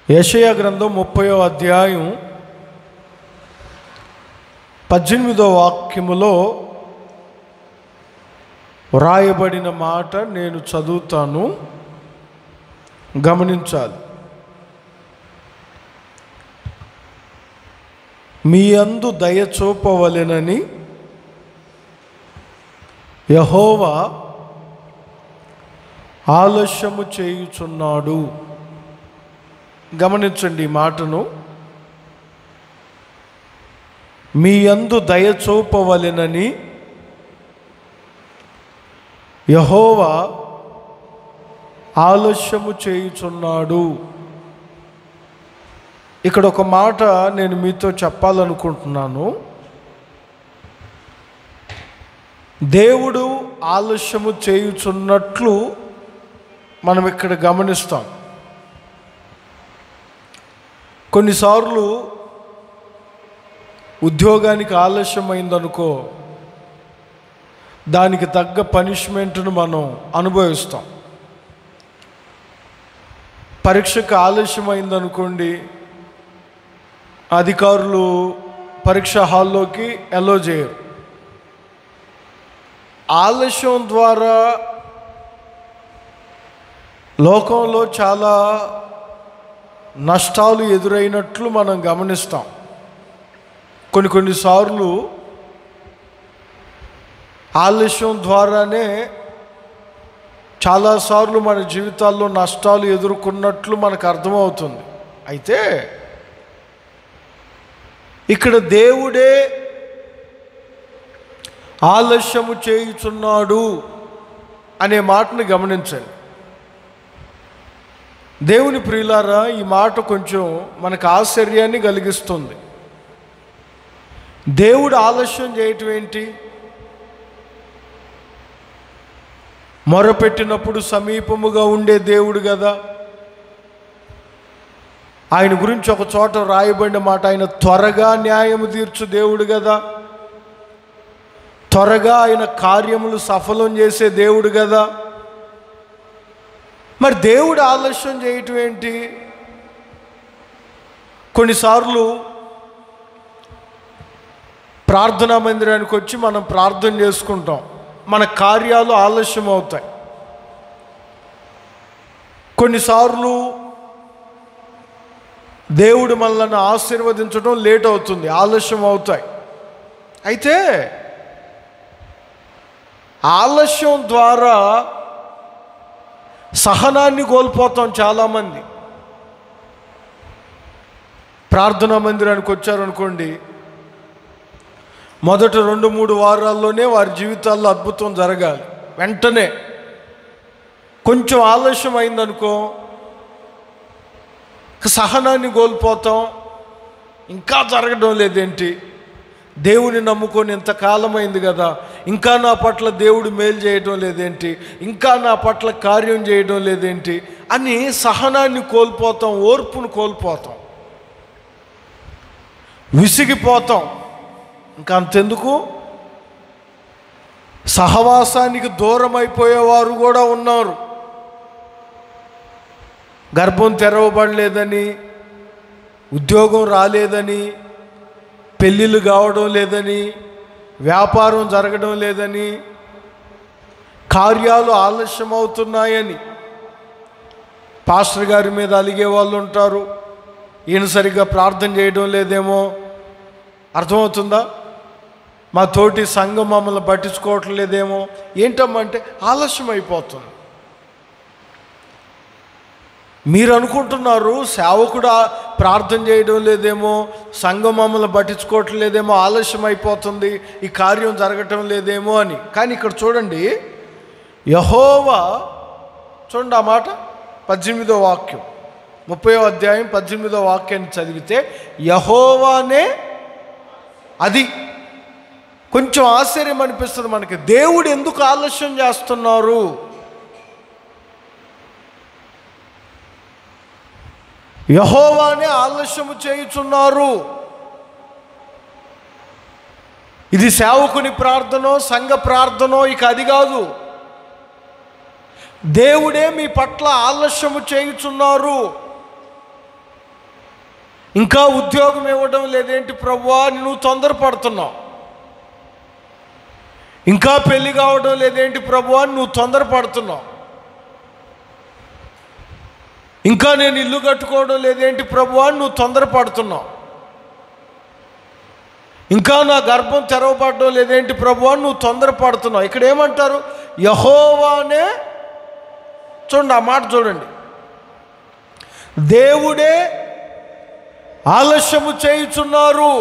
యెషయా గ్రంథం 30వ అధ్యాయం 18వ వాక్యములో వ్రాయబడిన మాట నేను చదువుతాను, గమనించాలి. మీ యందు దయ చూపవలెనని యెహోవా ఆలస్యము చేయుచున్నాడు. గమనించండి ఈ మాటను. మీ యందు దయ చూపవలెనని యెహోవా ఆలస్యము చేయుచున్నాడు. ఇక్కడ ఒక మాట నేను మీతో చెప్పాలనుకుంటున్నాను. దేవుడు ఆలస్యము చేయుచున్నట్లు మనం ఇక్కడ గమనిస్తాం. కొన్నిసార్లు ఉద్యోగానికి ఆలస్యమైందనుకో, దానికి తగ్గ పనిష్మెంట్ను మనం అనుభవిస్తాం. పరీక్షకు ఆలస్యమైందనుకోండి, అధికారులు పరీక్ష హాల్లోకి అలో చేయరు. ఆలస్యం ద్వారా లోకంలో చాలా నష్టాలు ఎదురైనట్లు మనం గమనిస్తాం. కొన్నిసార్లు ఆలస్యం ద్వారానే చాలాసార్లు మన జీవితాల్లో నష్టాలు ఎదుర్కొన్నట్లు మనకు అర్థమవుతుంది. అయితే ఇక్కడ దేవుడే ఆలస్యము చేయుచున్నాడు అనే మాటను గమనించండి. దేవుని ప్రియులారా, ఈ మాట కొంచెం మనకు ఆశ్చర్యాన్ని కలిగిస్తుంది. దేవుడు ఆలస్యం చేయటం ఏంటి? మొరపెట్టినప్పుడు సమీపముగా ఉండే దేవుడు కదా. ఆయన గురించి ఒక చోట రాయబడిన మాట, ఆయన త్వరగా న్యాయము తీర్చు దేవుడు కదా. త్వరగా ఆయన కార్యములు సఫలం చేసే దేవుడు కదా. మరి దేవుడు ఆలస్యం చేయటం ఏంటి? కొన్నిసార్లు ప్రార్థనా మందిరానికి వచ్చి మనం ప్రార్థన చేసుకుంటాం, మన కార్యాలు ఆలస్యం అవుతాయి. కొన్నిసార్లు దేవుడు మనల్ని ఆశీర్వదించడం లేట్ అవుతుంది, ఆలస్యం అవుతాయి. అయితే ఆలస్యం ద్వారా సహనాన్ని కోల్పోతాం చాలామంది. ప్రార్థనా మందిరానికి వచ్చారనుకోండి, మొదట 2-3 వారాల్లోనే వారి జీవితాల్లో అద్భుతం జరగాలి. వెంటనే కొంచెం ఆలస్యం అయిందనుకో, సహనాన్ని కోల్పోతాం. ఇంకా జరగడం లేదేంటి, దేవుని నమ్ముకొని ఇంతకాలమైంది కదా, ఇంకా నా పట్ల దేవుడు మేలు చేయడం లేదేంటి, ఇంకా నా పట్ల కార్యం చేయడం లేదేంటి అని సహనాన్ని కోల్పోతాం, ఓర్పును కోల్పోతాం, విసిగిపోతాం. ఇంకా అంతెందుకు, సహవాసానికి దూరం అయిపోయేవారు కూడా ఉన్నారు. గర్భం తెరవబడలేదని, ఉద్యోగం రాలేదని, పెళ్ళిళ్ళు కావడం లేదని, వ్యాపారం జరగడం లేదని, కార్యాలు ఆలస్యం అవుతున్నాయని పాస్టర్ గారి మీద అలిగే వాళ్ళు ఉంటారు. ఈయన సరిగ్గా ప్రార్థన చేయడం లేదేమో. అర్థమవుతుందా? మా తోటి సంఘం మమ్మల్ని పట్టించుకోవటం లేదేమో. ఏంటమ్మా అంటే ఆలస్యం అయిపోతుంది. మీరు అనుకుంటున్నారు సేవకుడు ప్రార్థన చేయడం లేదేమో, సంఘం మమ్మల్ని పట్టించుకోవటం లేదేమో, ఆలస్యం అయిపోతుంది, ఈ కార్యం జరగటం లేదేమో అని. కానీ ఇక్కడ చూడండి, యెహోవా, చూడండి ఆ మాట 18వ వాక్యం, 30వ అధ్యాయం 18వ వాక్యాన్ని చదివితే యెహోవానే. అది కొంచెం ఆశ్చర్యం అనిపిస్తుంది మనకి. దేవుడు ఎందుకు ఆలస్యం చేస్తున్నారు? యెహోవానే ఆలస్యము చేయుచున్నారు. ఇది సేవకుని ప్రార్థనో సంఘ ప్రార్థనో ఇక అది కాదు. దేవుడే మీ పట్ల ఆలస్యము చేయుచున్నారు. ఇంకా ఉద్యోగం ఇవ్వడం లేదేంటి ప్రభువా అని నువ్వు తొందరపడుతున్నావు. ఇంకా పెళ్లి కావడం లేదేంటి ప్రభువా అని నువ్వు తొందరపడుతున్నావు. ఇంకా నేను ఇల్లు కట్టుకోవడం లేదేంటి ప్రభువా అని నువ్వు తొందరపడుతున్నావు. ఇంకా నా గర్భం తెరవబడడం లేదేంటి ప్రభువా అని నువ్వు తొందరపడుతున్నావు. ఇక్కడ ఏమంటారు? యెహోవానే, చూడండి ఆ మాట చూడండి, దేవుడే ఆలస్యము చేయుచున్నారు.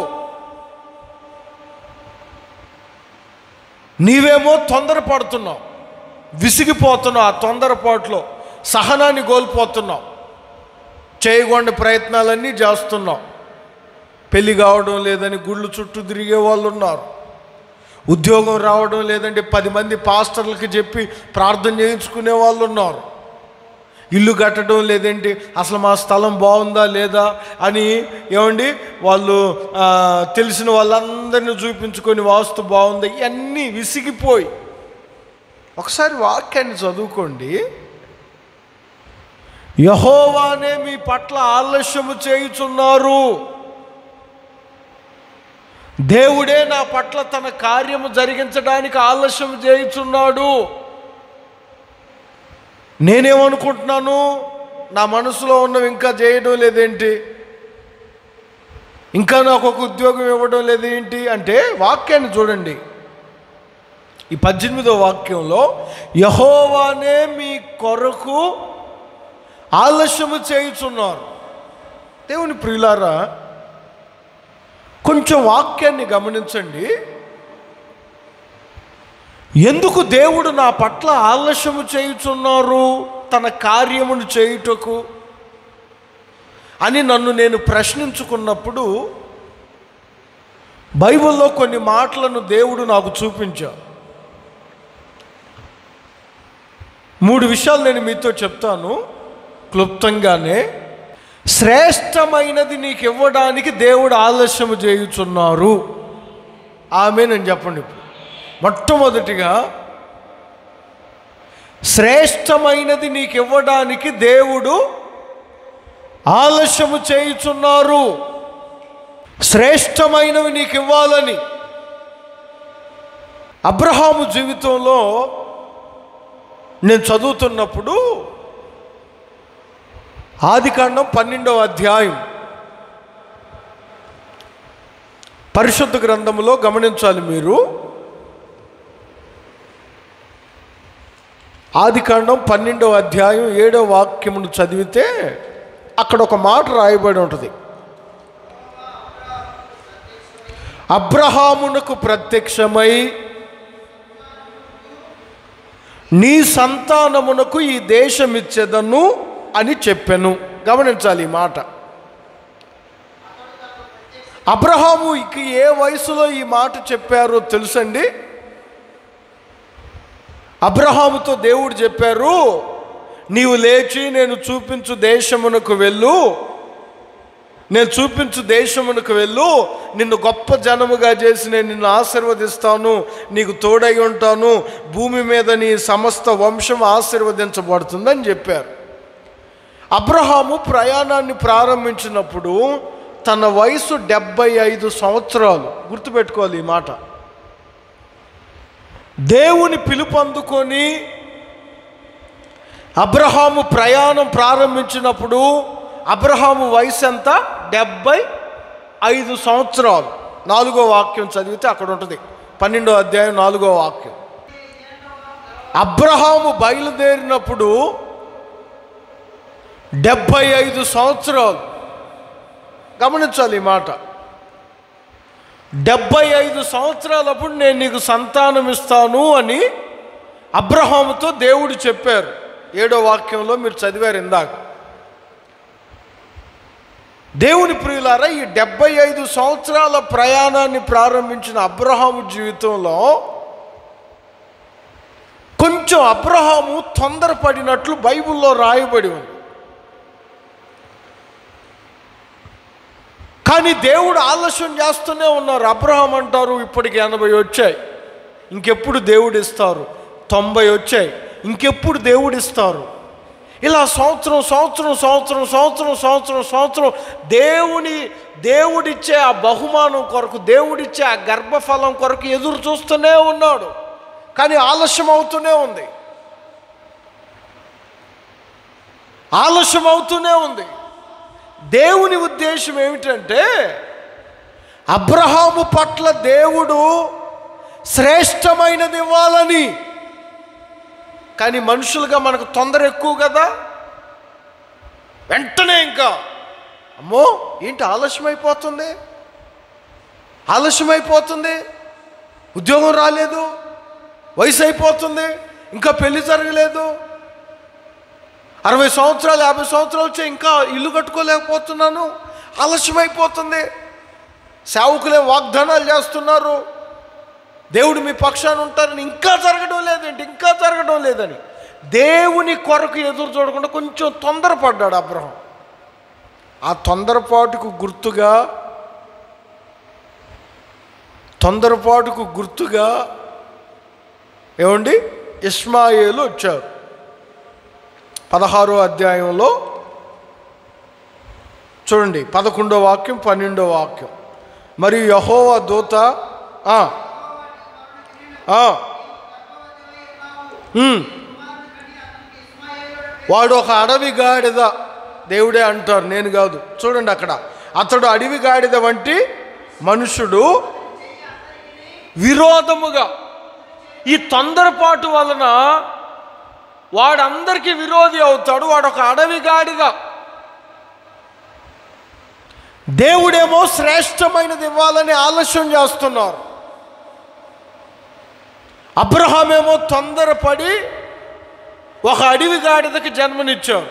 నీవేమో తొందరపడుతున్నావు, విసిగిపోతున్నావు, ఆ తొందరపాటులో సహనాన్ని కోల్పోతున్నావు, చేయకుండా ప్రయత్నాలన్నీ చేస్తున్నావు. పెళ్ళి కావడం లేదని గుళ్ళు చుట్టూ తిరిగే వాళ్ళు ఉన్నారు. ఉద్యోగం రావడం లేదంటే 10 మంది పాస్టర్లకి చెప్పి ప్రార్థన చేయించుకునే వాళ్ళు ఉన్నారు. ఇల్లు కట్టడం లేదేంటి, అసలు మా స్థలం బాగుందా లేదా అని ఏమండి వాళ్ళు తెలిసిన వాళ్ళందరినీ చూపించుకొని వాస్తు బాగుందా ఇవన్నీ విసిగిపోయి. ఒకసారి వాక్యాన్ని చదువుకోండి. యెహోవానే మీ పట్ల ఆలస్యము చేయుచున్నారు. దేవుడే నా పట్ల తన కార్యము జరిగించడానికి ఆలస్యం చేయుచున్నాడు. నేనేమనుకుంటున్నాను, నా మనసులో ఉన్నవి ఇంకా చేయడం లేదేంటి, ఇంకా నాకు ఒక ఉద్యోగం ఇవ్వడం లేదేంటి అంటే, వాక్యాన్ని చూడండి. ఈ 18వ వాక్యంలో యెహోవానే మీ కొరకు ఆలస్యము చేయుచున్నారు. దేవుని ప్రియులారా, కొంచెం వాక్యాన్ని గమనించండి. ఎందుకు దేవుడు నా పట్ల ఆలస్యము చేయుచున్నారు తన కార్యమును చేయుటకు అని నన్ను నేను ప్రశ్నించుకున్నప్పుడు బైబిల్లో కొన్ని మాటలను దేవుడు నాకు చూపించాడు. 3 విషయాలు నేను మీతో చెప్తాను క్లుప్తంగానే. శ్రేష్టమైనది నీకు ఇవ్వడానికి దేవుడు ఆలస్యము చేయుచున్నారు. ఆమేన్ చెప్పండి. మొట్టమొదటిగా, శ్రేష్టమైనది నీకు ఇవ్వడానికి దేవుడు ఆలస్యము చేయుచున్నారు. శ్రేష్టమైనవి నీకు ఇవ్వాలని. అబ్రహాము జీవితంలో నేను చదువుతున్నప్పుడు ఆదికాండం 12వ అధ్యాయం పరిశుద్ధ గ్రంథములో గమనించాలి మీరు. ఆదికాండం 12వ అధ్యాయం 7వ వాక్యమును చదివితే అక్కడ ఒక మాట రాయబడి ఉంటుంది. అబ్రహామునకు ప్రత్యక్షమై నీ సంతానమునకు ఈ దేశమిచ్చెదను అని చెప్పెను. గమనించాలి ఈ మాట. అబ్రహాముకి ఏ వయసులో ఈ మాట చెప్పారో తెలుసండి? అబ్రహాముతో దేవుడు చెప్పారు, నీవు లేచి నేను చూపించు దేశమునకు వెళ్ళు, నేను చూపించు దేశమునకు వెళ్ళు, నిన్ను గొప్ప జనముగా చేసి నేను నిన్ను ఆశీర్వదిస్తాను, నీకు తోడై ఉంటాను, భూమి మీద నీ సమస్త వంశం ఆశీర్వదించబడుతుందని చెప్పారు. అబ్రహాము ప్రయాణాన్ని ప్రారంభించినప్పుడు తన వయసు 75 సంవత్సరాలు. గుర్తుపెట్టుకోవాలి ఈ మాట. దేవుని పిలుపు అందుకొని అబ్రహాము ప్రయాణం ప్రారంభించినప్పుడు అబ్రహాము వయసు ఎంత? 75 సంవత్సరాలు. 4వ వాక్యం చదివితే అక్కడ ఉంటుంది. 12వ అధ్యాయం 4వ వాక్యం. అబ్రహాము బయలుదేరినప్పుడు 75 సంవత్సరాలు. గమనించాలి ఈ మాట. 75 సంవత్సరాలప్పుడు నేను నీకు సంతానం ఇస్తాను అని అబ్రహాముతో దేవుడు చెప్పారు. 7వ వాక్యంలో మీరు చదివారు ఇందాక. దేవుని ప్రియులారా, ఈ 75 సంవత్సరాల ప్రయాణాన్ని ప్రారంభించిన అబ్రహాము జీవితంలో కొంచెం అబ్రహాము తొందరపడినట్లు బైబిల్లో రాయబడి ఉంది. కానీ దేవుడు ఆలస్యం చేస్తూనే ఉన్నారు. అబ్రహాం అంటారు, ఇప్పటికి 80 వచ్చాయి, ఇంకెప్పుడు దేవుడు ఇస్తారు? 90 వచ్చాయి, ఇంకెప్పుడు దేవుడు ఇస్తారు? ఇలా సంవత్సరం సంవత్సరం సంవత్సరం సంవత్సరం సంవత్సరం సంవత్సరం దేవుడిచ్చే ఆ బహుమానం కొరకు, దేవుడిచ్చే ఆ గర్భఫలం కొరకు ఎదురు చూస్తూనే ఉన్నాడు. కానీ ఆలస్యం అవుతూనే ఉంది, ఆలస్యం అవుతూనే ఉంది. దేవుని ఉద్దేశం ఏమిటంటే అబ్రహాము పట్ల దేవుడు శ్రేష్టమైనది ఇవ్వాలని. కానీ మనుషులుగా మనకు తొందర ఎక్కువ కదా, వెంటనే ఇంకా అమ్మో ఏంటి ఆలస్యమైపోతుంది, ఆలస్యమైపోతుంది, ఉద్యోగం రాలేదు, వయసు అయిపోతుంది, ఇంకా పెళ్లి జరగలేదు, 60 సంవత్సరాలు 50 సంవత్సరాలు వచ్చి ఇంకా ఇల్లు కట్టుకోలేకపోతున్నాను, ఆలస్యమైపోతుంది, సేవకులే వాగ్దానాలు చేస్తున్నారు, దేవుడు మీ పక్షాన ఉంటారని ఇంకా జరగడం లేదేంటి, ఇంకా జరగడం లేదని దేవుని కొరకు ఎదురు చూడకుండా కొంచెం తొందరపడ్డాడు అబ్రహాం. ఆ తొందరపాటుకు గుర్తుగా ఏమండి ఇష్మాయేలు వచ్చారు. 16వ అధ్యాయంలో చూడండి, 11వ వాక్యం 12వ వాక్యం. మరియు యెహోవా దూత వాడు ఒక అడవి గాడిద, దేవుడే అంటారు, నేను కాదు. చూడండి అక్కడ, అతడు అడవి గాడిద వంటి మనుషుడు విరోధముగా. ఈ తొందరపాటు వలన వాడు అందరికీ విరోధి అవుతాడు. వాడు ఒక అడవి గాడిద. దేవుడేమో శ్రేష్టమైనది ఇవ్వాలని ఆలస్యం చేస్తున్నారు. అబ్రహామేమో తొందరపడి ఒక అడవి గాడిదకి జన్మనిచ్చాడు.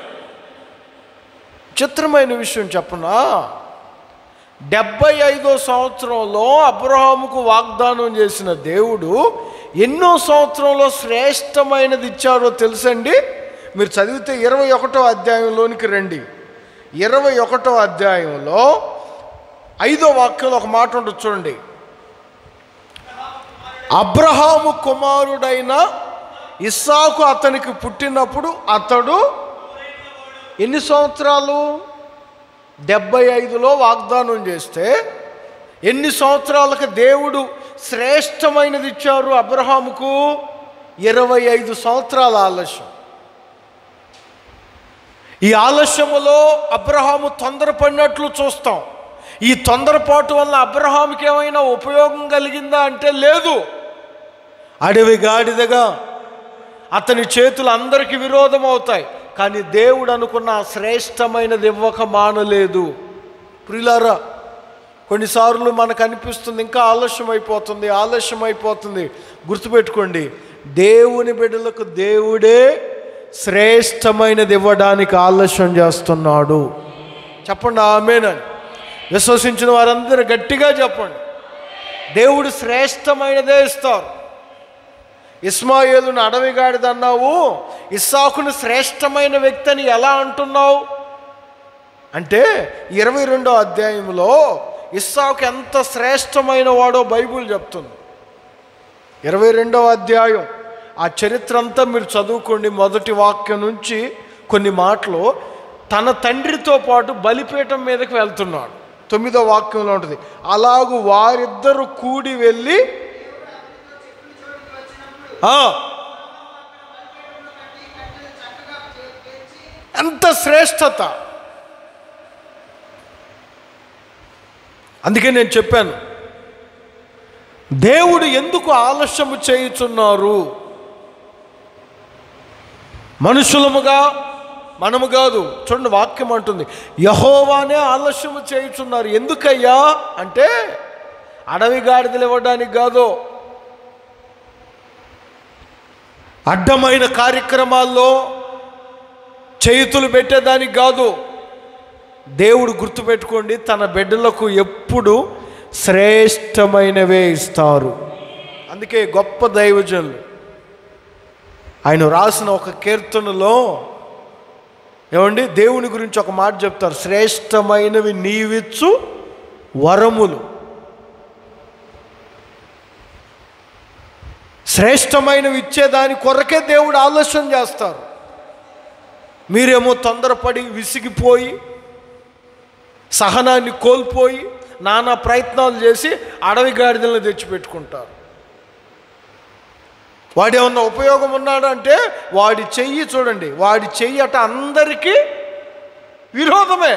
చిత్రమైన విషయం చెప్పనా, 75వ సంవత్సరంలో అబ్రహాముకు వాగ్దానం చేసిన దేవుడు ఎన్నో సంవత్సరంలో శ్రేష్టమైనది ఇచ్చారో తెలుసండి. మీరు చదివితే 21వ అధ్యాయంలోనికి రండి. 21వ అధ్యాయంలో 5వ వాక్యంలో ఒక మాట ఉంటుంది చూడండి. అబ్రహాము కుమారుడైన ఇస్సాకు అతనికి పుట్టినప్పుడు అతడు ఎన్ని సంవత్సరాలు? 75లో వాగ్దానం చేస్తే ఎన్ని సంవత్సరాలకు దేవుడు శ్రేష్టమైనది ఇచ్చారు అబ్రహాముకు? 25 సంవత్సరాల ఆలస్యం. ఈ ఆలస్యములో అబ్రహాము తొందరపడినట్లు చూస్తాం. ఈ తొందరపాటు వల్ల అబ్రహాముకి ఏమైనా ఉపయోగం కలిగిందా అంటే లేదు. అడవి గాడిదగా అతని చేతులు అందరికీ విరోధం అవుతాయి. కానీ దేవుడు అనుకున్న శ్రేష్టమైనది ఇవ్వక మానలేదు. ప్రియులారా, కొన్నిసార్లు మనకు అనిపిస్తుంది ఇంకా ఆలస్యమైపోతుంది. గుర్తుపెట్టుకోండి, దేవుని బిడ్డలకు దేవుడే శ్రేష్టమైనది ఇవ్వడానికి ఆలస్యం చేస్తున్నాడు. చెప్పండి ఆమేనని. విశ్వసించిన వారందరూ గట్టిగా చెప్పండి. దేవుడు శ్రేష్టమైనదే ఇస్తారు. ఇస్మాయేలును అడవి గాడిద అన్నావు, ఇస్సాకును శ్రేష్టమైన వ్యక్తి అని ఎలా అంటున్నావు అంటే 22వ అధ్యాయంలో ఇస్సాకు ఎంత శ్రేష్టమైన వాడో బైబిల్ చెప్తుంది. 22వ అధ్యాయం ఆ చరిత్ర అంతా మీరు చదువుకోండి. మొదటి వాక్యం నుంచి కొన్ని మాటలు. తన తండ్రితో పాటు బలిపీఠం మీదకి వెళ్తున్నాడు. 9వ వాక్యంలో ఉంటుంది, అలాగూ వారిద్దరూ కూడి వెళ్ళి ఎంత శ్రేష్టత. అందుకే నేను చెప్పాను, దేవుడు ఎందుకు ఆలస్యము చేయుచున్నారు? మనుషులముగా మనము కాదు. చూడండి వాక్యం అంటుంది, యెహోవానే ఆలస్యము చేయుచున్నారు. ఎందుకయ్యా అంటే అడవి గాడిదలు ఇవ్వడానికి కాదు, అడ్డమైన కార్యక్రమాల్లో చేతులు పెట్టేదానికి కాదు. దేవుడు గుర్తుపెట్టుకోండి, తన బిడ్డలకు ఎప్పుడు శ్రేష్టమైనవే ఇస్తారు. అందుకే గొప్ప దైవజనులు ఆయన రాసిన ఒక కీర్తనలో ఏమండి దేవుని గురించి ఒక మాట చెప్తారు, శ్రేష్టమైనవి నీవిచ్చు వరములు. శ్రేష్టమైనవి ఇచ్చేదాని కొరకే దేవుడు ఆలస్యం చేస్తారు. మీరేమో తొందరపడి విసిగిపోయి సహనాన్ని కోల్పోయి నానా ప్రయత్నాలు చేసి అడవి గాడిదలను తెచ్చిపెట్టుకుంటారు. వాడేమన్నా ఉపయోగం ఉన్నాడు అంటే వాడి చెయ్యి చూడండి, వాడి చెయ్యి అట అందరికీ విరోధమే.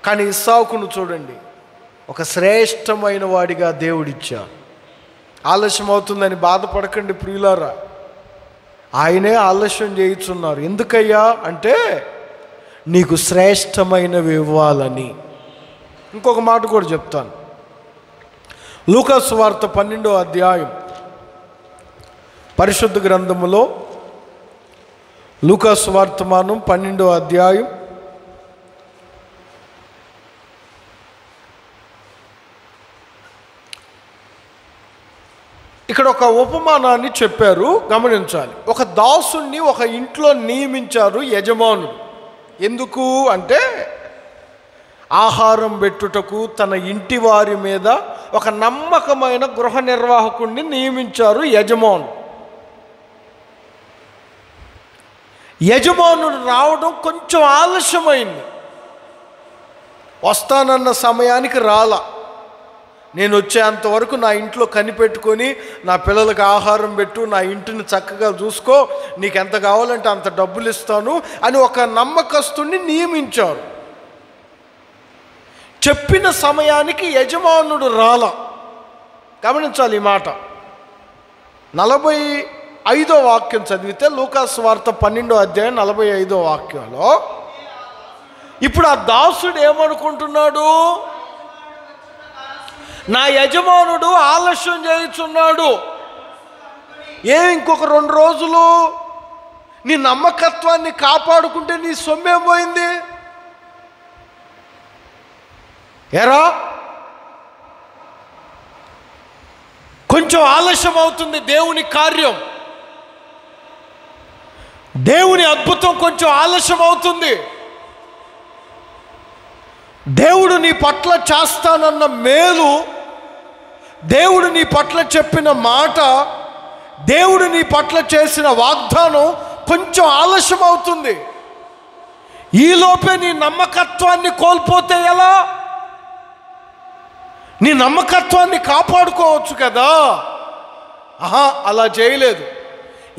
కానీ ఇస్సాకును చూడండి, ఒక శ్రేష్టమైన వాడిగా దేవుడిచ్చారు. ఆలస్యం అవుతుందని బాధపడకండి ప్రియులారా, ఆయనే ఆలస్యం చేయుచున్నారు. ఎందుకయ్యా అంటే నీకు శ్రేష్టమైనవి ఇవ్వాలని. ఇంకొక మాట కూడా చెప్తాను. లూకా సువార్త 12వ అధ్యాయం, పరిశుద్ధ గ్రంథములో లూకా సువార్తమానం 12వ అధ్యాయం ఇక్కడ ఒక ఉపమానాన్ని చెప్పారు, గమనించాలి. ఒక దాసుణ్ణి ఒక ఇంట్లో నియమించారు యజమానుడు. ఎందుకు అంటే ఆహారం పెట్టుటకు తన ఇంటి వారి మీద ఒక నమ్మకమైన గృహ నిర్వాహకుడిని నియమించారు యజమానుడు. యజమానుడు రావడం కొంచెం ఆలస్యమైంది. వస్తానన్న సమయానికి రాలా. నేను వచ్చేంతవరకు నా ఇంట్లో కనిపెట్టుకొని నా పిల్లలకు ఆహారం పెట్టు, నా ఇంటిని చక్కగా చూసుకో, నీకు ఎంత కావాలంటే అంత డబ్బులు ఇస్తాను అని ఒక నమ్మకస్తుని నియమించారు. చెప్పిన సమయానికి యజమానుడు రాలా. గమనించాలి ఈ మాట. 45వ వాక్యం చదివితే లూకా సువార్త 12వ అధ్యాయం 45వ వాక్యంలో ఇప్పుడు ఆ దాసుడు ఏమనుకుంటున్నాడు? నా యజమానుడు ఆలస్యం చేయుచున్నాడు. ఇంకొక 2 రోజులు నీ నమ్మకత్వాన్ని కాపాడుకుంటే నీ సొమ్మేం పోయింది? ఎరా కొంచెం ఆలస్యం అవుతుంది దేవుని కార్యం, దేవుని అద్భుతం కొంచెం ఆలస్యం అవుతుంది. దేవుడు నీ పట్ల చేస్తానన్న మేలు, దేవుడు నీ పట్ల చెప్పిన మాట, దేవుడు నీ పట్ల చేసిన వాగ్దానం కొంచెం ఆలస్యం అవుతుంది. ఈలోపే నీ నమ్మకత్వాన్ని కోల్పోతే ఎలా? నీ నమ్మకత్వాన్ని కాపాడుకోవచ్చు కదా. అలా చేయలేదు.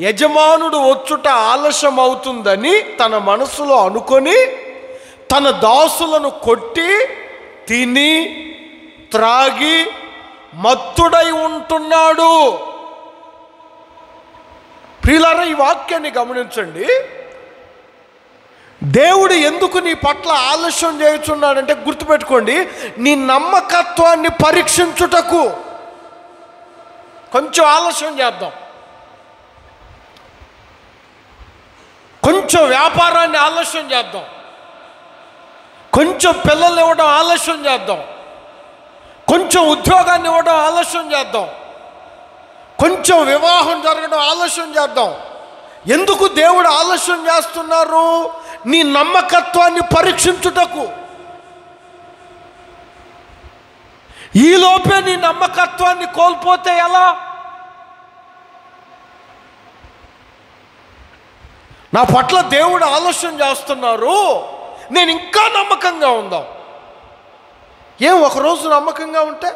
యజమానుడు వచ్చుట ఆలస్యం అవుతుందని తన మనసులో అనుకొని తన దాసులను కొట్టి తిని త్రాగి మత్తుడై ఉంటున్నాడు. ప్రియులారా, ఈ వాక్యాన్ని గమనించండి. దేవుడు ఎందుకు నీ పట్ల ఆలస్యం చేయుచున్నాడంటే గుర్తుపెట్టుకోండి, నీ నమ్మకత్వాన్ని పరీక్షించుటకు. కొంచెం ఆలస్యం చేద్దాం, కొంచెం వ్యాపారాన్ని ఆలస్యం చేద్దాం, కొంచెం పిల్లల్ని ఇవ్వడం ఆలస్యం చేద్దాం, కొంచెం ఉద్యోగాన్ని ఇవ్వడం ఆలస్యం చేద్దాం, కొంచెం వివాహం జరగడం ఆలస్యం చేద్దాం. ఎందుకు దేవుడు ఆలస్యం చేస్తున్నారు? నీ నమ్మకత్వాన్ని పరీక్షించుటకు. ఈలోపే నీ నమ్మకత్వాన్ని కోల్పోతే ఎలా? నా పట్ల దేవుడు ఆలస్యం చేస్తున్నారు, నేను ఇంకా నమ్మకంగా ఉందాం. ఒకరోజు నమ్మకంగా ఉంటే?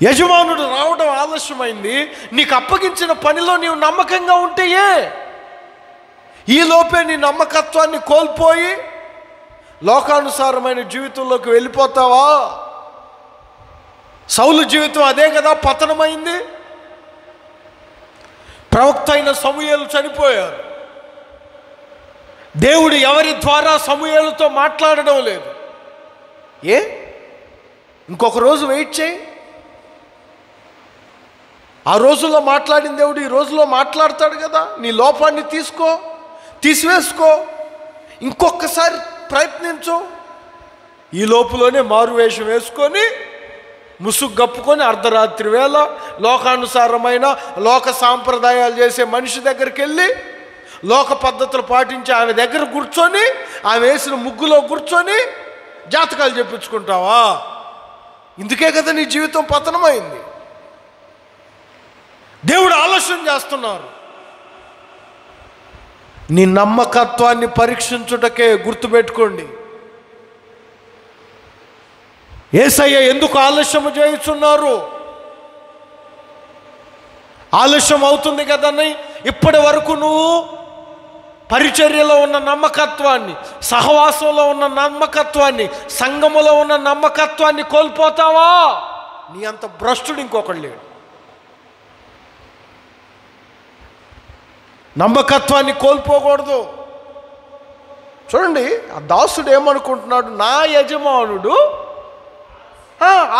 యజమానుడు రావడం ఆలస్యమైంది, నీకు అప్పగించిన పనిలో నీవు నమ్మకంగా ఉంటే ఈలోపే నీ నమ్మకత్వాన్ని కోల్పోయి లోకానుసారమైన జీవితంలోకి వెళ్ళిపోతావా? సౌలు జీవితం అదే కదా పతనమైంది. ప్రవక్త అయిన సమూయేలు చనిపోయారు. దేవుడు ఎవరి ద్వారా సమూయేలుతో మాట్లాడడం లేదు. ఇంకొక రోజు వెయిట్ చేయి. ఆ రోజుల్లో మాట్లాడిన దేవుడు ఈ రోజులో మాట్లాడతాడు కదా. నీ లోపాన్ని తీసివేసుకో, ఇంకొకసారి ప్రయత్నించు. ఈ లోపులోనే మారువేషం వేసుకొని ముసుగు కప్పుకొని అర్ధరాత్రి వేళ లోకానుసారమైన లోక సాంప్రదాయాలు చేసే మనిషి దగ్గరికి వెళ్ళి లోక పద్ధతులు పాటించి ఆమె దగ్గర కూర్చొని ఆమె వేసిన ముగ్గులో కూర్చొని జాతకాలు చెప్పించుకుంటావా? ఇందుకే కదా నీ జీవితం పతనమైంది. దేవుడు ఆలస్యం చేస్తున్నారు. నీ నమ్మకత్వాన్ని పరీక్షించుటకే. గుర్తుపెట్టుకోండి. యేసయ్య ఎందుకు ఆలస్యం చేయుచున్నారు? ఆలస్యం అవుతుంది కదని ఇప్పటి వరకు నువ్వు పరిచర్యలో ఉన్న నమ్మకత్వాన్ని, సహవాసంలో ఉన్న నమ్మకత్వాన్ని, సంఘములో ఉన్న నమ్మకత్వాన్ని కోల్పోతావా? నీ అంత భ్రష్టుడు ఇంకొకడు లేడు. నమ్మకత్వాన్ని కోల్పోకూడదు. చూడండి, ఆ దాసుడు ఏమనుకుంటున్నాడు? నా యజమానుడు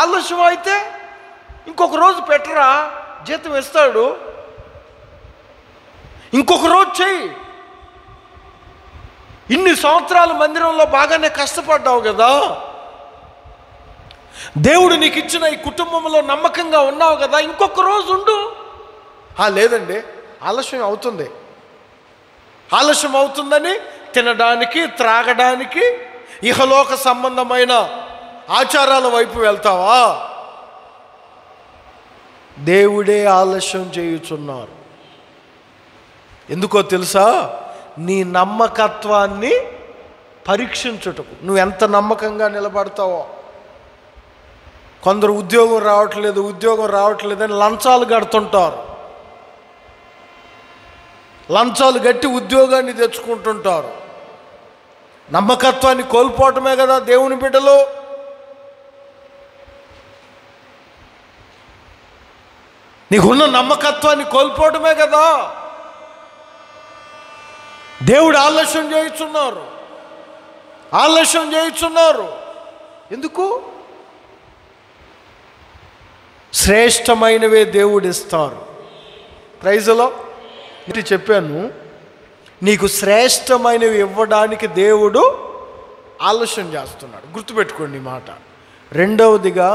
ఆలస్యం అయితే ఇంకొక రోజు పెట్టరా, జీతం ఇస్తాడు, ఇంకొక రోజు చెయ్యి. ఇన్ని సంవత్సరాలు మందిరంలో బాగానే కష్టపడ్డావు కదా, దేవుడు నీకు ఇచ్చిన ఈ కుటుంబంలో నమ్మకంగా ఉన్నావు కదా, ఇంకొక రోజు ఉండు. లేదండి, ఆలస్యం అవుతుంది. ఆలస్యం అవుతుందని తినడానికి, త్రాగడానికి, ఇహలోక సంబంధమైన ఆచారాల వైపు వెళ్తావా? దేవుడే ఆలస్యం చేయుచున్నారు. ఎందుకో తెలుసా? నీ నమ్మకత్వాన్ని పరీక్షించుటకు. నువ్వు ఎంత నమ్మకంగా నిలబడతావో. కొందరు ఉద్యోగం రావట్లేదని లంచాలు కడుతుంటారు. లంచాలు కట్టి ఉద్యోగాన్ని తెచ్చుకుంటుంటారు. నమ్మకత్వాన్ని కోల్పోవటమే కదా దేవుని బిడ్డలు. నీకున్న నమ్మకత్వాన్ని కోల్పోవటమే కదా. దేవుడు ఆలస్యం చేయుచున్నారు. ఎందుకు? శ్రేష్టమైనవే దేవుడు ఇస్తారు. ప్రైజ్లో ఇది చెప్పాను. నీకు శ్రేష్టమైనవి ఇవ్వడానికి దేవుడు ఆలస్యం చేస్తున్నాడు. గుర్తుపెట్టుకోండి ఈ మాట. రెండవదిగా,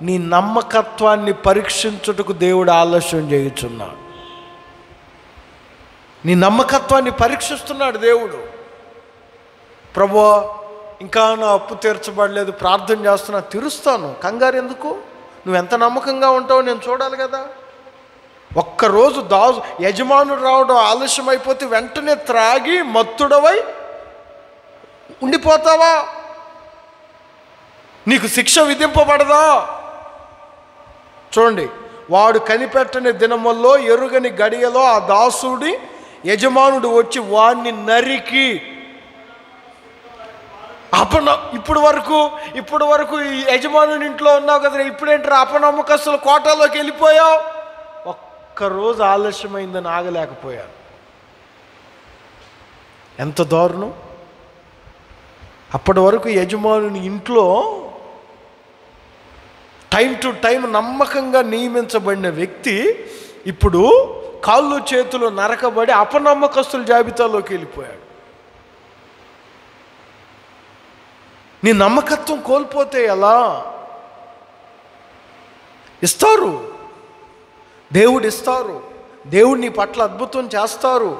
నీ నమ్మకత్వాన్ని పరీక్షించుటకు దేవుడు ఆలస్యం చేయుచున్నాడు. నీ నమ్మకత్వాన్ని పరీక్షిస్తున్నాడు దేవుడు. ప్రభువా, ఇంకా నా అప్పు తీర్చబడలేదు, ప్రార్థన చేస్తున్నా, తీరుస్తాను, కంగారు ఎందుకు? నువ్వు ఎంత నమ్మకంగా ఉంటావో నేను చూడాలి కదా. ఒక్కరోజు యజమానుడు రావడం ఆలస్యం అయిపోతే వెంటనే త్రాగి మత్తుడవై ఉండిపోతావా? నీకు శిక్ష విధింపబడదా? చూడండి, వాడు కనిపెట్టని దినముల్లో, ఎరుగని గడియలో ఆ దాసుడి యజమానుడు వచ్చి వాడిని నరికి ఇప్పుడు వరకు ఈ యజమానుని ఇంట్లో ఉన్నావు కదా, ఇప్పుడేంటారు అపనమ్మకస్తుల కోటలోకి వెళ్ళిపోయావు. ఒక్కరోజు ఆలస్యమైందని ఆగలేకపోయారు. ఎంత దారుణం! అప్పటి వరకు యజమానుని ఇంట్లో టైం టు టైం నమ్మకంగా నియమించబడిన వ్యక్తి ఇప్పుడు కాళ్ళు చేతులు నరకబడి అపనమ్మకస్తుల జాబితాలోకి వెళ్ళిపోయాడు. నీ నమ్మకత్వం కోల్పోతే ఎలా? ఇస్తారు, దేవుడు ఇస్తారు, దేవుడు నీ పట్ల అద్భుతం చేస్తారు.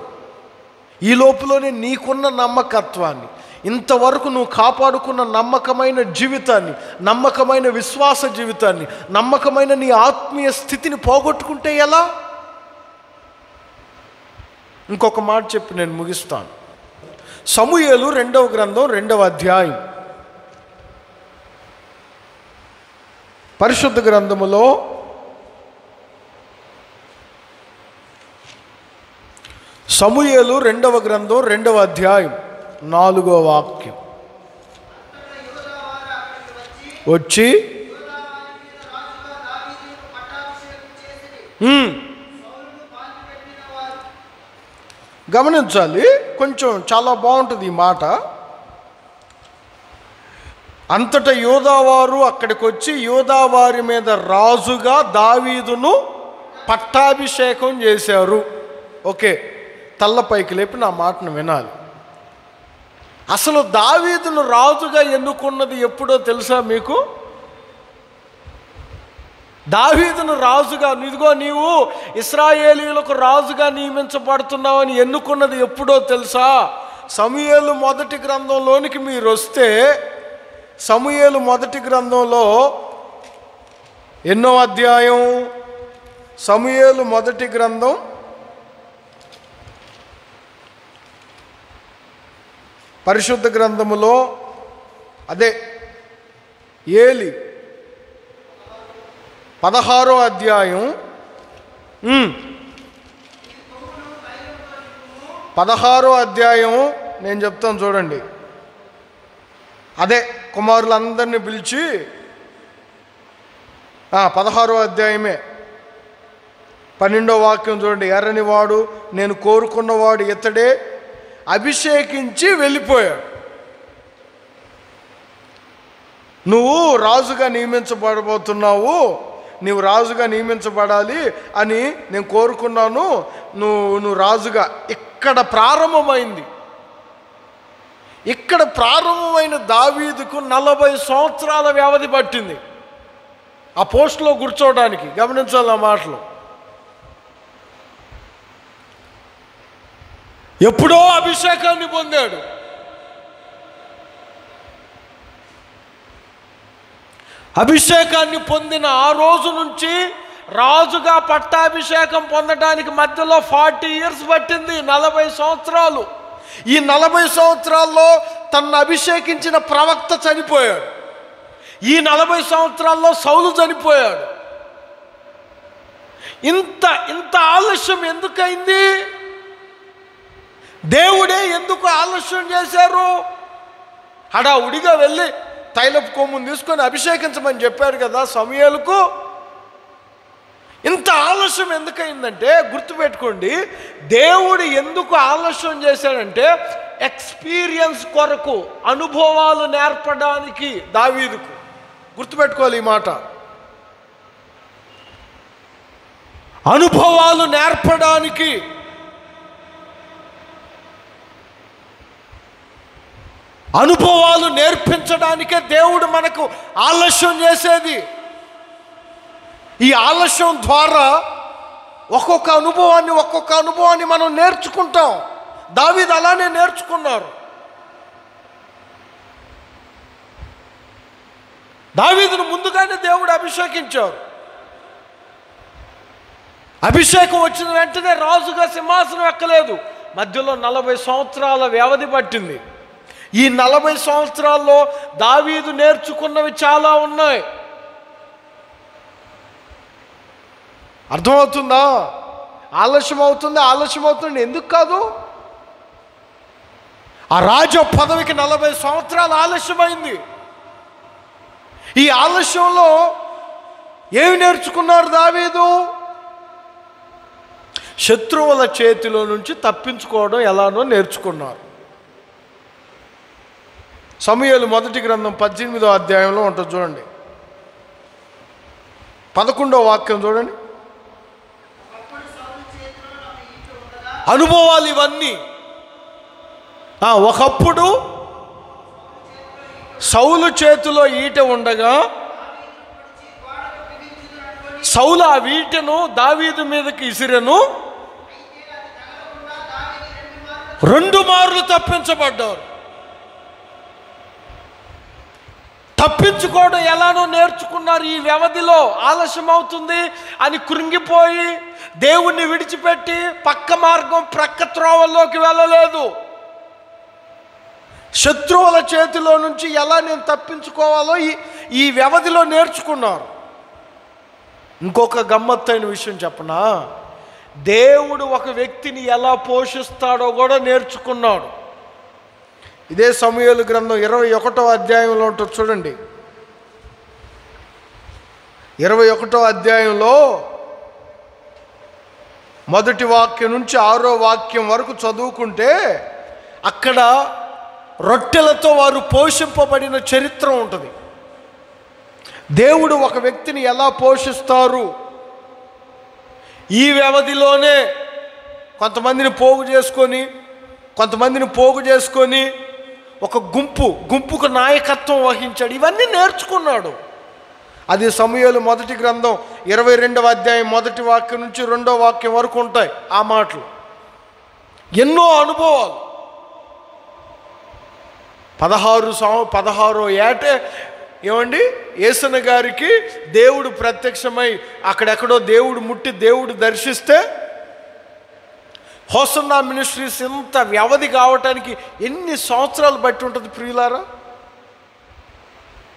ఈ లోపులోనే నీకున్న నమ్మకత్వాన్ని, ఇంతవరకు నువ్వు కాపాడుకున్న నమ్మకమైన జీవితాన్ని, నమ్మకమైన విశ్వాస జీవితాన్ని, నమ్మకమైన నీ ఆత్మీయ స్థితిని పోగొట్టుకుంటే ఎలా? ఇంకొక మాట చెప్పి నేను ముగిస్తాను. సమూయేలు 2వ గ్రంథం 2వ అధ్యాయం. పరిశుద్ధ గ్రంథములో సమూయేలు 2వ గ్రంథం 2వ అధ్యాయం 4వ వాక్యం. వచ్చి గమనించాలి, కొంచెం చాలా బాగుంటుంది ఈ మాట. అంతటా యూదావారు అక్కడికి వచ్చి యూదావారి మీద రాజుగా దావీదును పట్టాభిషేకం చేశారు. ఓకే, తల్లపైకి లేపి నా మాటను వినాలి. అసలు దావీదును రాజుగా ఎన్నుకున్నది ఎప్పుడో తెలుసా మీకు? దావీదును రాజుగా, ఇదిగో నీవు ఇశ్రాయేలీయులకు రాజుగా నియమించబడుతున్నావని ఎన్నుకున్నది ఎప్పుడో తెలుసా? సమూయేలు మొదటి గ్రంథంలోనికి మీరు వస్తే, సమూయేలు మొదటి గ్రంథంలో ఎన్నో అధ్యాయం? సమూయేలు మొదటి గ్రంథం పరిశుద్ధ గ్రంథములో అదే ఏలి 16వ అధ్యాయం 16వ అధ్యాయం నేను చెప్తాను చూడండి. అదే కుమారులందరినీ పిలిచి 16వ అధ్యాయమే 12వ వాక్యం చూడండి. ఎర్రని వాడు నేను కోరుకున్నవాడు ఇతడే, అభిషేకించి వెళ్ళిపోయాడు. నువ్వు రాజుగా నియమించబడబోతున్నావు, నీవు రాజుగా నియమించబడాలి అని నేను కోరుకున్నాను, నువ్వు రాజుగా. ఇక్కడ ప్రారంభమైంది. ఇక్కడ ప్రారంభమైన దావీదుకు 40 సంవత్సరాల వ్యవధి పట్టింది ఆ పోస్టులో కూర్చోవడానికి. గమనించాలి ఆ మాటలు. ఎప్పుడో అభిషేకాన్ని పొందాడు. అభిషేకాన్ని పొందిన ఆ రోజు నుంచి రాజుగా పట్టాభిషేకం పొందడానికి మధ్యలో 40 years పట్టింది, 40 సంవత్సరాలు. ఈ 40 సంవత్సరాల్లో తనను అభిషేకించిన ప్రవక్త చనిపోయాడు. ఈ 40 సంవత్సరాల్లో సౌలు చనిపోయాడు. ఇంత ఆలస్యం ఎందుకైంది? దేవుడే ఎందుకు ఆలస్యం చేశారు? హడావుడిగా వెళ్ళి తైలపు కొమ్మును తీసుకొని అభిషేకించమని చెప్పారు కదా సమూయేలుకు. ఇంత ఆలస్యం ఎందుకైందంటే గుర్తుపెట్టుకోండి, దేవుడు ఎందుకు ఆలస్యం చేశాడంటే ఎక్స్పీరియన్స్ కొరకు, అనుభవాలు నేర్పడానికి దావీదుకు. గుర్తుపెట్టుకోవాలి ఈ మాట. అనుభవాలు నేర్పడానికి, అనుభవాలు నేర్పించడానికే దేవుడు మనకు ఆలస్యం చేసేది. ఈ ఆలస్యం ద్వారా ఒక్కొక్క అనుభవాన్ని మనం నేర్చుకుంటాం. దావీదు అలానే నేర్చుకున్నారు. దావీదును ముందుగానే దేవుడు అభిషేకించారు. అభిషేకం వచ్చిన వెంటనే రాజుగా సింహాసనం ఎక్కలేదు. మధ్యలో 40 సంవత్సరాల వ్యవధి పట్టింది. ఈ 40 సంవత్సరాల్లో దావీదు నేర్చుకున్నవి చాలా ఉన్నాయి. అర్థమవుతుందా? ఆలస్యం అవుతుంది. ఎందుకు కాదు? ఆ రాజ పదవికి 40 సంవత్సరాలు ఆలస్యమైంది. ఈ ఆలస్యంలో ఏమి నేర్చుకున్నారు దావీదు? శత్రువుల చేతిలో నుంచి తప్పించుకోవడం ఎలానో నేర్చుకున్నారు. సమూయేలు మొదటి గ్రంథం 18వ అధ్యాయంలో ఉంటుంది చూడండి. 11వ వాక్యం చూడండి. అనుభవాలు ఇవన్నీ. ఒకప్పుడు సౌలు చేతిలో ఈట ఉండగా సౌలు ఆ ఈటెను దావీదు మీదకి ఇసిరెను. 2 మార్లు తప్పించబడ్డారు. తప్పించుకోవడం ఎలానో నేర్చుకున్నారు. ఈ వ్యవధిలో ఆలస్యం అవుతుంది అని కృంగిపోయి దేవుణ్ణి విడిచిపెట్టి పక్క మార్గం, ప్రక్క త్రోవల్లోకి వెళ్ళలేదు. శత్రువుల చేతిలో నుంచి ఎలా నేను తప్పించుకోవాలో ఈ వ్యవధిలో నేర్చుకున్నారు. ఇంకొక గమ్మత్తైన విషయం చెప్పనా? దేవుడు ఒక వ్యక్తిని ఎలా పోషిస్తాడో కూడా నేర్చుకున్నాడు. ఇదే సమూయేలు గ్రంథం 21వ అధ్యాయంలో ఉంటుంది చూడండి. 21వ అధ్యాయంలో మొదటి వాక్యం నుంచి 6వ వాక్యం వరకు చదువుకుంటే అక్కడ రొట్టెలతో వారు పోషింపబడిన చరిత్ర ఉంటుంది. దేవుడు ఒక వ్యక్తిని ఎలా పోషిస్తారు? ఈ వ్యవధిలోనే కొంతమందిని పోగు చేసుకొని ఒక గుంపుకు నాయకత్వం వహించాడు. ఇవన్నీ నేర్చుకున్నాడు. అది సమూయేలు మొదటి గ్రంథం 22వ అధ్యాయం మొదటి వాక్యం నుంచి 2వ వాక్యం వరకు ఉంటాయి ఆ మాటలు. ఎన్నో అనుభవాలు. 16వ ఏటే ఏమండి యేసన్న గారికి దేవుడు ప్రత్యక్షమై అక్కడెక్కడో దేవుడు ముట్టి దేవుడు దర్శిస్తే హోసన్నా మినిస్ట్రీస్ ఇంత వ్యవధి కావటానికి ఎన్ని సంవత్సరాలు బట్టి ఉంటుంది ప్రియులారా?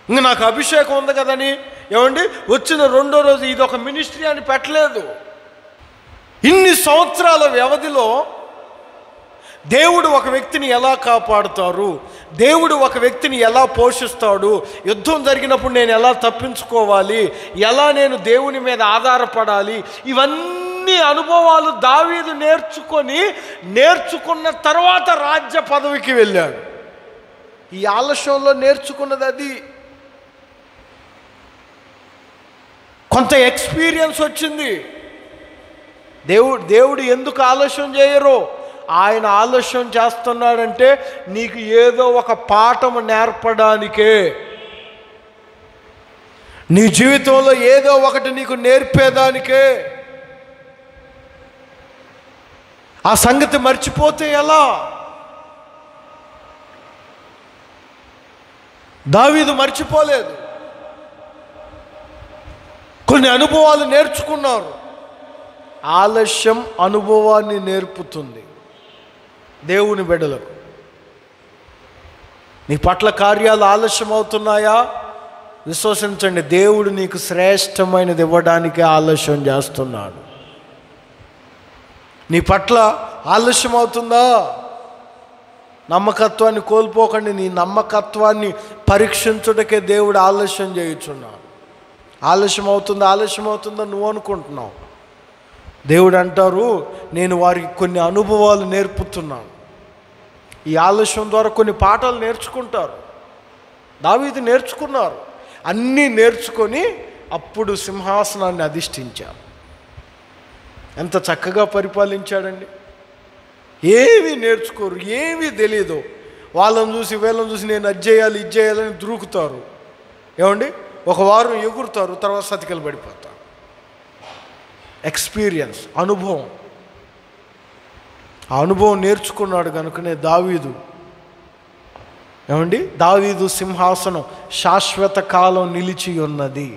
ఇంక నాకు అభిషేకం ఉంది కదని ఏమండి వచ్చిన రెండో రోజు ఇది ఒక మినిస్ట్రీ అని పెట్టలేదు. ఇన్ని సంవత్సరాల వ్యవధిలో దేవుడు ఒక వ్యక్తిని ఎలా కాపాడుతారు, దేవుడు ఒక వ్యక్తిని ఎలా పోషిస్తాడు, యుద్ధం జరిగినప్పుడు నేను ఎలా తప్పించుకోవాలి, ఎలా నేను దేవుని మీద ఆధారపడాలి, ఇవన్నీ అనుభవాలు దావీదు నేర్చుకున్న తర్వాత రాజ్య పదవికి వెళ్ళాడు. ఈ ఆలస్యంలో నేర్చుకున్నది అది. కొంత ఎక్స్పీరియన్స్ వచ్చింది. దేవుడు ఎందుకు ఆలస్యం చేయరు? ఆయన ఆలస్యం చేస్తున్నాడంటే నీకు ఏదో ఒక పాఠం నేర్పడానికే, నీ జీవితంలో ఏదో ఒకటి నీకు నేర్పేదానికే. ఆ సంగతి మర్చిపోతే ఎలా? దావీదు మర్చిపోలేదు. కొన్ని అనుభవాలు నేర్చుకున్నారు. ఆలస్యం అనుభవాన్ని నేర్పుతుంది దేవుని బిడ్డలకు. నీ పట్ల కార్యాలు ఆలస్యం అవుతున్నాయా? విశ్వసించండి, దేవుడు నీకు శ్రేష్టమైనది ఇవ్వడానికి ఆలస్యం చేస్తున్నాడు. నీ పట్ల ఆలస్యం అవుతుందా? నమ్మకత్వాన్ని కోల్పోకండి. నీ నమ్మకత్వాన్ని పరీక్షించుటకే దేవుడు ఆలస్యం చేయుచున్నాడు. ఆలస్యం అవుతుందా నువ్వు అనుకుంటున్నావు. దేవుడు అంటారు, నేను వారికి కొన్ని అనుభవాలు నేర్పుతున్నాను. ఈ ఆలస్యం ద్వారా కొన్ని పాఠాలు నేర్చుకుంటారు. దావీదు నేర్చుకున్నారు. అన్నీ నేర్చుకొని అప్పుడు సింహాసనాన్ని అధిష్ఠించారు. ఎంత చక్కగా పరిపాలించాడండి. ఏమీ నేర్చుకోరు, ఏమీ తెలియదు. వాళ్ళని చూసి వీళ్ళని చూసి నేను అది చేయాలి ఇది చేయాలని దూకుతారు. ఏమండి, ఒక వారం ఎగురుతారు, తర్వాత సతికలు పడిపోతారు. ఎక్స్పీరియన్స్, అనుభవం. ఆ అనుభవం నేర్చుకున్నాడు కనుకనే దావీదు సింహాసనం శాశ్వత కాలం నిలిచి ఉన్నది.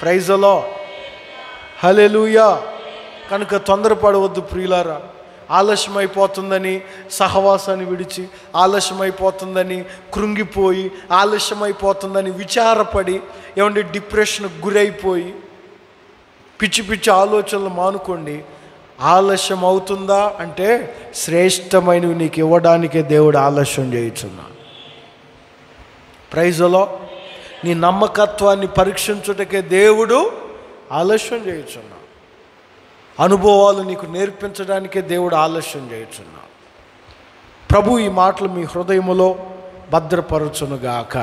ప్రైజ్ ది లార్డ్, హల్లెలూయా. కనుక తొందరపడవద్దు ప్రియులారా. ఆలస్యమైపోతుందని సహవాసాన్ని విడిచి, ఆలస్యమైపోతుందని కృంగిపోయి, ఆలస్యమైపోతుందని విచారపడి, డిప్రెషన్కి గురైపోయి పిచ్చి పిచ్చి ఆలోచనలు మానుకోండి. ఆలస్యం అవుతుందా అంటే శ్రేష్టమైనవి నీకు ఇవ్వడానికే దేవుడు ఆలస్యం చేయుచున్నాడు. Praise the Lord. నీ నమ్మకత్వాన్ని పరీక్షించుటకే దేవుడు ఆలస్యం చేయుచున్నాడు. అనుభవాలు నీకు నేర్పించడానికే దేవుడు ఆలస్యం చేయుచున్నాడు. ప్రభు ఈ మాటలు మీ హృదయములో భద్రపరచునుగాక.